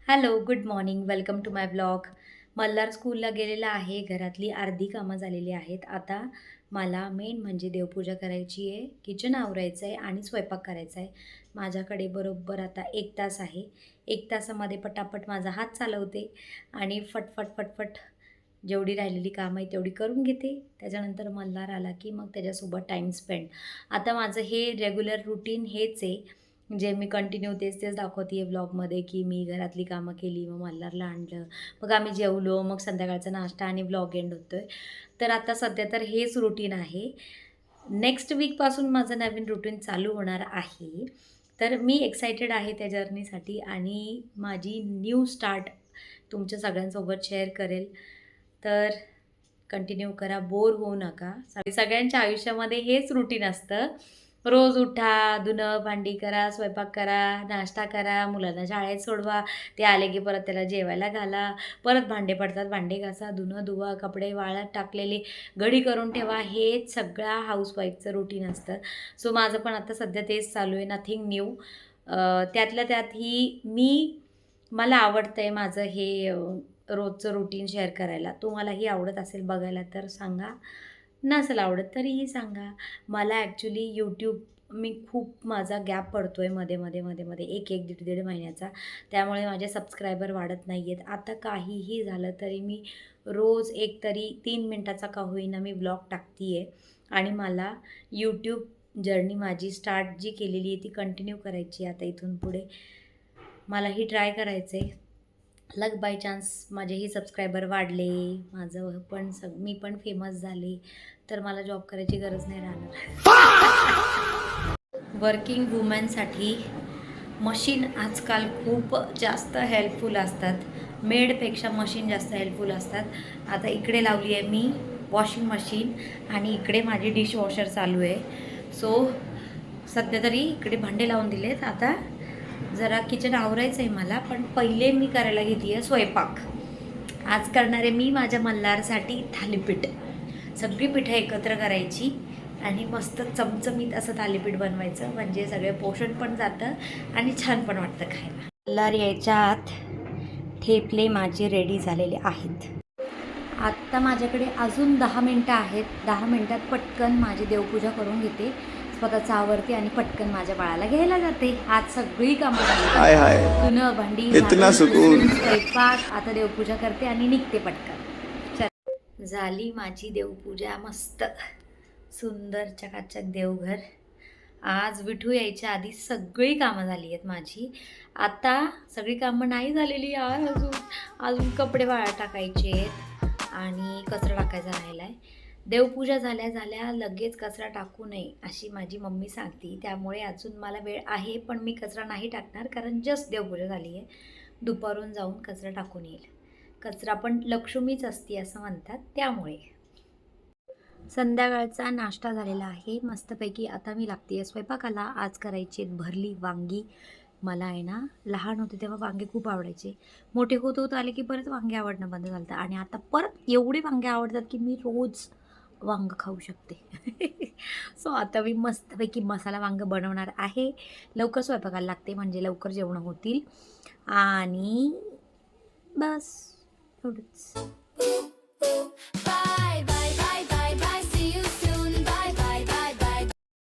Hello, good morning. Welcome to my blog. Malhar स्कूलला गेलेला आहे. घरातली अर्धी कामं झालेली आहेत. आता मला मेन म्हणजे देवपूजा करायची आहे, किचन आवरायचं आहे आणि स्वयंपाक करायचा आहे. माझ्याकडे बरोबर आता 1 तास आहे. 1 तासामध्ये पटापट माझा हात चालवते आणि फटफट, फटफट जेवढी राहिलेली कामं आहे तेवढी करून घेते. त्याच्यानंतर मल्हार आला की मग त्याच्यासोबत टाईम स्पेंड. आता माझं हे रेग्युलर रूटीन हेच आहे. जे मी कंटिन्यू तेच दाखवते आहे व्लॉगमध्ये, की मी घरातली कामं केली, मग मल्हारला आणलं, मग आम्ही जेवलो, मग संध्याकाळचा नाश्ता आणि व्लॉग एंड होतो आहे. तर आता सध्या तर हेच रुटीन आहे. नेक्स्ट वीकपासून माझं नवीन रुटीन चालू होणार आहे. तर मी एक्सायटेड आहे त्या जर्नीसाठी आणि माझी न्यू स्टार्ट तुमच्या सगळ्यांसोबत शेअर करेल. तर कंटिन्यू करा, बोर होऊ नका. सगळ्यांच्या आयुष्यामध्ये हेच रुटीन असतं. रोज उठा, धुणं भांडी करा, स्वयंपाक करा, नाश्ता करा, मुलांना शाळेत सोडवा, ते आले की परत त्याला जेवायला घाला, परत भांडे पडतात, भांडे घासा, धुणं धुवा, कपडे वाळत टाकलेले घडी करून ठेवा. हेच सगळ्या हाऊसवाईफचं रुटीन असतं. सो माझं पण आता सध्या तेच चालू आहे, नथिंग न्यू. त्यातल्या त्यात मला आवडतं आहे माझं हे रोजचं रुटीन शेअर करायला. तुम्हालाही आवडत असेल बघायला तर सांगा, नसेल आवडत तरीही सांगा. मला ॲक्च्युली यूट्यूब खूप माझा गॅप पडतो आहे मध्ये 1 दीड महिन्याचा. त्यामुळे माझे सबस्क्रायबर वाढत नाही आहेत. आता काहीही झालं तरी मी रोज एक तरी 3 मिनटाचा का होईना मी ब्लॉग टाकते आहे आणि मला यूट्यूब जर्नी माझी स्टार्ट जी केलेली आहे ती कंटिन्यू करायची आता इथून पुढे. मलाही ट्राय करायचं आहे. लक बाय चान्स माझेही सबस्क्रायबर वाढले, माझं पण मी पण फेमस झाले, तर मला जॉब करायची गरज नाही राहणार. वर्किंग वुमनसाठी मशीन आजकाल खूप जास्त हेल्पफुल असतात. मेडपेक्षा मशीन जास्त हेल्पफुल असतात. आता इकडे लावली आहे मी वॉशिंग मशीन आणि इकडे माझी डिशवॉशर चालू आहे. सो सध्या तरी इकडे भांडे लावून दिलेत. आता जरा किचन आवरायचं आहे मला, पण पहिले मी करायला घेते आहे स्वयंपाक. आज करणारे मी माझ्या मल्हारसाठी थालीपीठ. सगळी पिठं एकत्र करायची आणि मस्त चमचमीत असं थालीपीठ बनवायचं, म्हणजे सगळे पोषण पण जातं आणि छान पण वाटतं खायला. मल्हार यायच्या आत ठेपले माझे रेडी झालेले आहेत. आत्ता माझ्याकडे अजून 10 मिनटं आहेत. 10 मिनटात पटकन माझी देवपूजा करून घेते, स्वतःचं आवरते आणि पटकन माझ्या बाळाला घ्यायला जाते. आज सगळी कामं झाली, धुणं भांडी, स्वयंपाक. आता देवपूजा करते आणि निघते पटकन. झाली माझी देवपूजा. मस्त सुंदर चकाचक देवघर. आज विठू यायच्या आधी सगळी कामं झाली आहेत माझी. आता सगळी कामं नाही झालेली यार, अजून कपडे वाळत टाकायचे आहेत आणि कचरा टाकायचा राहिला आहे. देवपूजा झाल्या झाल्या लगेच कचरा टाकू नये अशी माझी मम्मी सांगते, त्यामुळे अजून मला वेळ आहे, पण मी कचरा नाही टाकणार, कारण जस्ट देवपूजा झाली आहे. दुपारून जाऊन कचरा टाकून येईल. कचरा पण लक्ष्मीच असते असं म्हणतात, त्यामुळे. संध्याकाळचा नाश्ता झालेला आहे मस्तपैकी. आता मी लागते आहे स्वयंपाकाला. आज करायची भरली वांगी. मला आहे ना, लहान होते तेव्हा वांगे खूप आवडायचे. मोठे होत आले की परत वांगे आवडणं बंद झालं आणि आता परत एवढे वांगे आवडतात की मी रोज वांगं खाऊ शकते. सो आता मी मस्तपैकी मसाला वांगं बनवणार आहे. लवकर स्वयंपाकाला लागते म्हणजे लवकर जेवणं होतील आणि बस एवढंच.